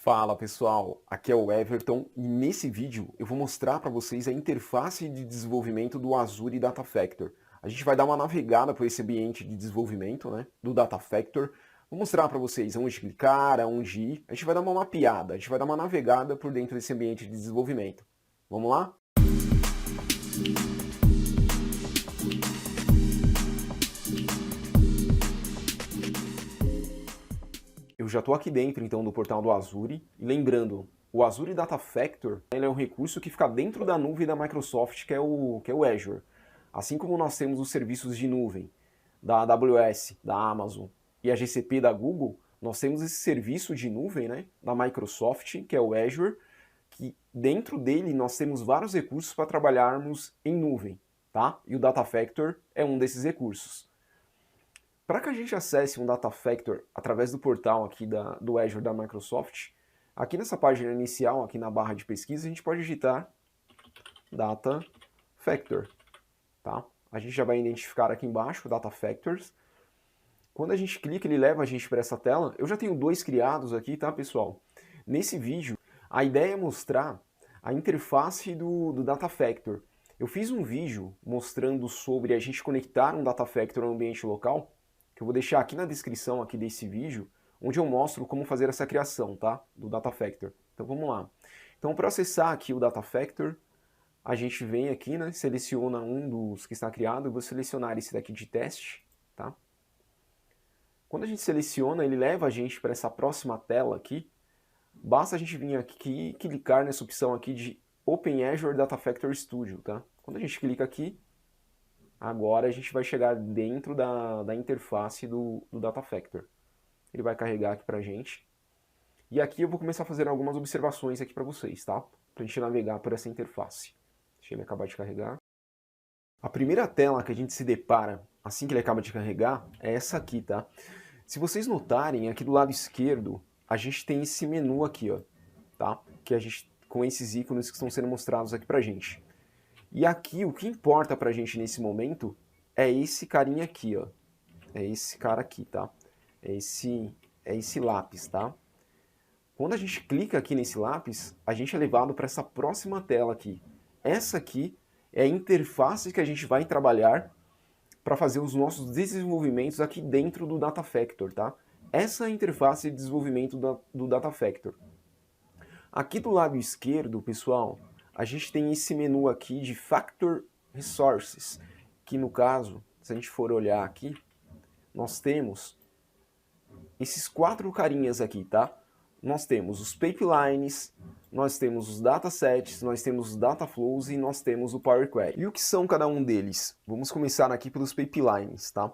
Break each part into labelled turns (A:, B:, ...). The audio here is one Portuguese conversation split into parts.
A: Fala pessoal, aqui é o Everton e nesse vídeo eu vou mostrar para vocês a interface de desenvolvimento do Azure Data Factor. A gente vai dar uma navegada por esse ambiente de desenvolvimento, do Data Factor. Vou mostrar para vocês aonde clicar, aonde ir. A gente vai dar uma mapeada, a gente vai dar uma navegada por dentro desse ambiente de desenvolvimento. Vamos lá? Eu já estou aqui dentro então do portal do Azure e lembrando, o Azure Data Factor ele é um recurso que fica dentro da nuvem da Microsoft, que é o Azure. Assim como nós temos os serviços de nuvem da AWS, da Amazon e a GCP da Google, nós temos esse serviço de nuvem da Microsoft, que é o Azure, que dentro dele nós temos vários recursos para trabalharmos em nuvem, tá? E o Data Factor é um desses recursos. Para que a gente acesse um Data Factor através do portal aqui do Azure da Microsoft, aqui nessa página inicial, aqui na barra de pesquisa, a gente pode digitar Data Factor, tá? A gente já vai identificar aqui embaixo Data Factors. Quando a gente clica, ele leva a gente para essa tela. Eu já tenho dois criados aqui, tá, pessoal? Nesse vídeo, a ideia é mostrar a interface do Data Factor. Eu fiz um vídeo mostrando sobre a gente conectar um Data Factor ao ambiente local, que eu vou deixar aqui na descrição aqui desse vídeo, onde eu mostro como fazer essa criação, tá? Do Data Factor. Então vamos lá. Então para acessar aqui o Data Factor, a gente vem aqui, seleciona um dos que está criado, eu vou selecionar esse daqui de teste, tá? Quando a gente seleciona, ele leva a gente para essa próxima tela aqui, basta a gente vir aqui e clicar nessa opção aqui de Open Azure Data Factor Studio, tá? Quando a gente clica aqui, agora a gente vai chegar dentro da interface do Data Factor. Ele vai carregar aqui pra gente. E aqui eu vou começar a fazer algumas observações aqui para vocês, tá? Pra gente navegar por essa interface. Deixa ele acabar de carregar. A primeira tela que a gente se depara assim que ele acaba de carregar é essa aqui, tá? Se vocês notarem, aqui do lado esquerdo, a gente tem esse menu aqui, ó, tá? Que a gente, com esses ícones que estão sendo mostrados aqui pra gente. E aqui, o que importa pra gente nesse momento é esse carinha aqui, ó. É esse cara aqui, tá? É esse lápis, tá? Quando a gente clica aqui nesse lápis, a gente é levado para essa próxima tela aqui. Essa aqui é a interface que a gente vai trabalhar para fazer os nossos desenvolvimentos aqui dentro do Data Factor, tá? Essa é a interface de desenvolvimento do Data Factor. Aqui do lado esquerdo, pessoal, a gente tem esse menu aqui de Factor Resources, que no caso, se a gente for olhar aqui, nós temos esses quatro carinhas aqui, tá? Nós temos os pipelines, nós temos os datasets, nós temos os data flows e nós temos o Power Query. E o que são cada um deles? Vamos começar aqui pelos pipelines, tá?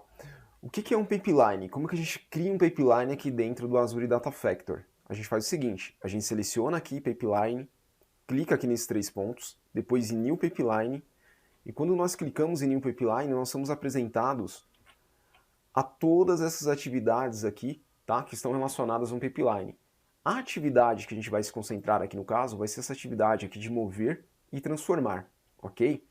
A: O que é um pipeline? Como que a gente cria um pipeline aqui dentro do Azure Data Factor? A gente faz o seguinte, a gente seleciona aqui pipeline, clica aqui nesses três pontos, depois em New Pipeline, e quando nós clicamos em New Pipeline, nós somos apresentados a todas essas atividades aqui, tá, que estão relacionadas a um pipeline. A atividade que a gente vai se concentrar aqui no caso vai ser essa atividade aqui de mover e transformar, ok?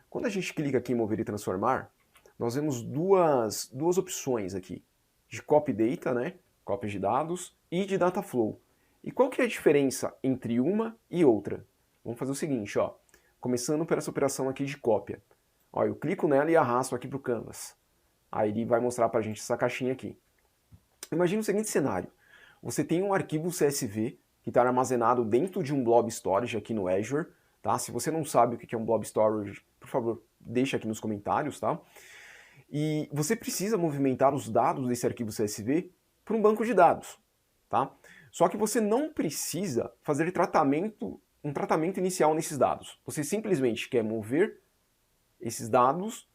A: Quando a gente clica aqui em mover e transformar, nós vemos duas opções aqui, de copy data, cópia de dados, e de data flow. E qual que é a diferença entre uma e outra? Vamos fazer o seguinte, ó, começando por essa operação aqui de cópia. Ó, eu clico nela e arrasto aqui para o Canvas. Aí ele vai mostrar para a gente essa caixinha aqui. Imagina o seguinte cenário. Você tem um arquivo CSV que está armazenado dentro de um blob storage aqui no Azure. Tá? Se você não sabe o que é um blob storage, por favor, deixa aqui nos comentários. Tá? E você precisa movimentar os dados desse arquivo CSV para um banco de dados. Tá? Só que você não precisa fazer um tratamento inicial nesses dados. Você simplesmente quer mover esses dados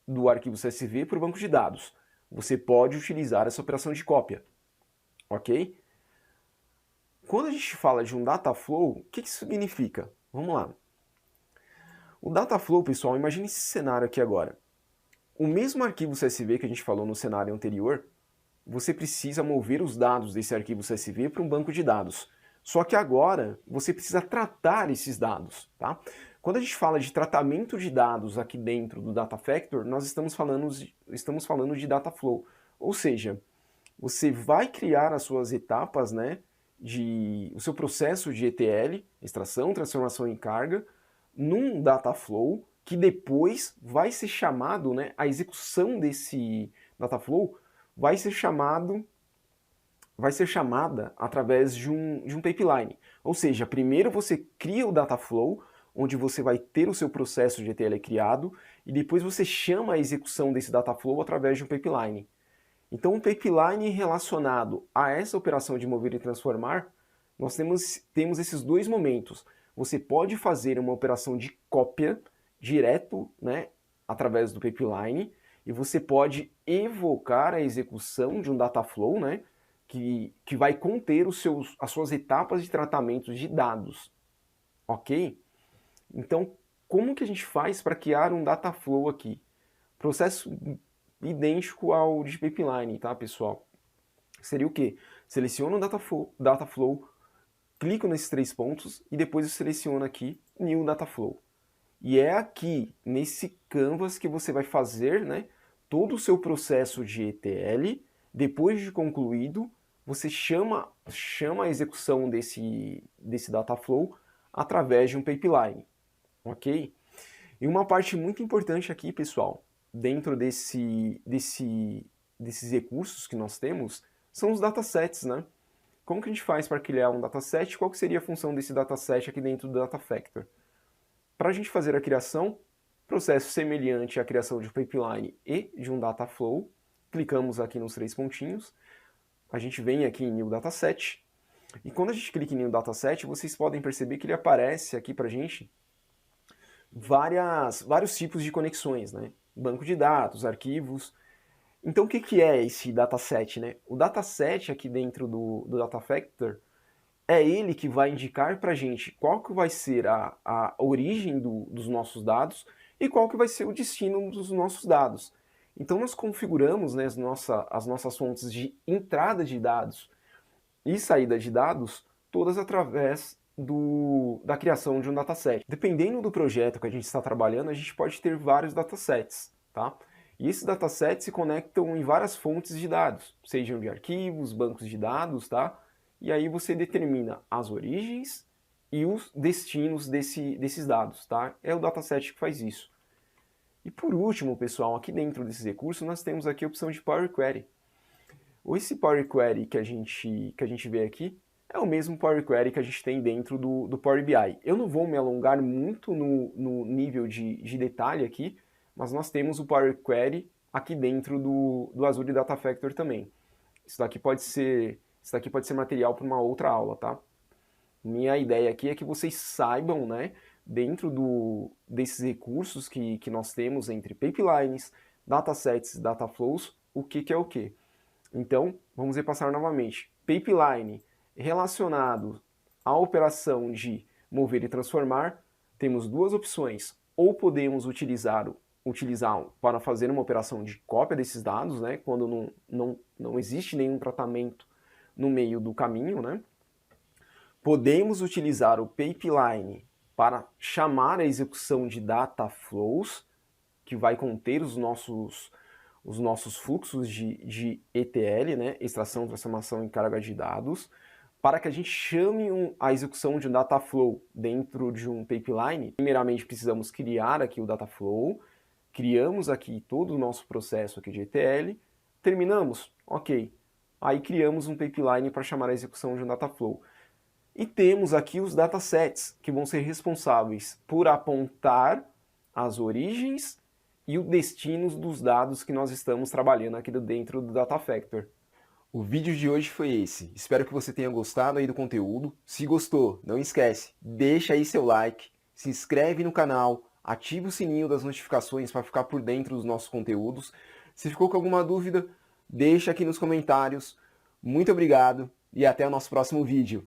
A: do arquivo CSV para o banco de dados. Você pode utilizar essa operação de cópia. Ok? Quando a gente fala de um data flow, o que isso significa? Vamos lá. O data flow, pessoal, imagine esse cenário aqui agora. O mesmo arquivo CSV que a gente falou no cenário anterior, você precisa mover os dados desse arquivo CSV para um banco de dados. Só que agora você precisa tratar esses dados, tá? Quando a gente fala de tratamento de dados aqui dentro do Data Factor, nós estamos falando de data flow. Ou seja, você vai criar as suas etapas, o seu processo de ETL, extração, transformação em carga, num data flow que depois vai ser chamado, né, a execução desse data flow vai ser chamada através de um pipeline. Ou seja, primeiro você cria o data flow, onde você vai ter o seu processo de ETL criado, e depois você chama a execução desse data flow através de um pipeline. Então, um pipeline relacionado a essa operação de mover e transformar, nós temos esses dois momentos. Você pode fazer uma operação de cópia direto, né, através do pipeline, e você pode evocar a execução de um data flow, né, que vai conter as suas etapas de tratamento de dados, ok? Então, como que a gente faz para criar um data flow aqui? Processo idêntico ao de pipeline, tá, pessoal? Seria o quê? Seleciono o data flow, clico nesses 3 pontos e depois eu seleciono aqui New Data Flow. E é aqui, nesse canvas, que você vai fazer, né, todo o seu processo de ETL. Depois de concluído, você chama a execução desse data flow através de um pipeline, ok? E uma parte muito importante aqui, pessoal, dentro desses recursos que nós temos, são os datasets, né? Como que a gente faz para criar um dataset? Qual que seria a função desse dataset aqui dentro do Data Factor? Para a gente fazer a criação, processo semelhante à criação de um pipeline e de um data flow, clicamos aqui nos 3 pontinhos, a gente vem aqui em New Dataset, e quando a gente clica em New Dataset, vocês podem perceber que ele aparece aqui para a gente vários tipos de conexões, né? Banco de dados, arquivos. Então o que é esse dataset, né? O dataset aqui dentro do Data Factor é ele que vai indicar para a gente qual que vai ser a origem dos nossos dados e qual que vai ser o destino dos nossos dados. Então nós configuramos, né, as nossas fontes de entrada de dados e saída de dados todas através da criação de um dataset. Dependendo do projeto que a gente está trabalhando, a gente pode ter vários datasets, tá? E esses datasets se conectam em várias fontes de dados, sejam de arquivos, bancos de dados, tá? E aí você determina as origens e os destinos desses dados, tá? É o dataset que faz isso. E por último, pessoal, aqui dentro desses recursos nós temos aqui a opção de Power Query. Esse Power Query que a gente vê aqui é o mesmo Power Query que a gente tem dentro do Power BI. Eu não vou me alongar muito no nível de detalhe aqui, mas nós temos o Power Query aqui dentro do Azure Data Factor também. Isso daqui pode ser material para uma outra aula, tá? Minha ideia aqui é que vocês saibam, né, dentro desses recursos que nós temos entre pipelines, datasets e data flows, o que é o que. Então, vamos repassar novamente. Pipeline relacionado à operação de mover e transformar, temos duas opções. Ou podemos utilizar para fazer uma operação de cópia desses dados, né, quando não existe nenhum tratamento no meio do caminho, né? Podemos utilizar o pipeline para chamar a execução de data flows, que vai conter os nossos fluxos de ETL, né, extração, transformação e carga de dados, para que a gente chame a execução de um data flow dentro de um pipeline. Primeiramente precisamos criar aqui o data flow, criamos aqui todo o nosso processo aqui de ETL, terminamos, ok. Aí criamos um pipeline para chamar a execução de um data flow. E temos aqui os datasets, que vão ser responsáveis por apontar as origens e os destinos dos dados que nós estamos trabalhando aqui dentro do Data Factor. O vídeo de hoje foi esse. Espero que você tenha gostado aí do conteúdo. Se gostou, não esquece, deixa aí seu like, se inscreve no canal, ativa o sininho das notificações para ficar por dentro dos nossos conteúdos. Se ficou com alguma dúvida, deixa aqui nos comentários. Muito obrigado e até o nosso próximo vídeo.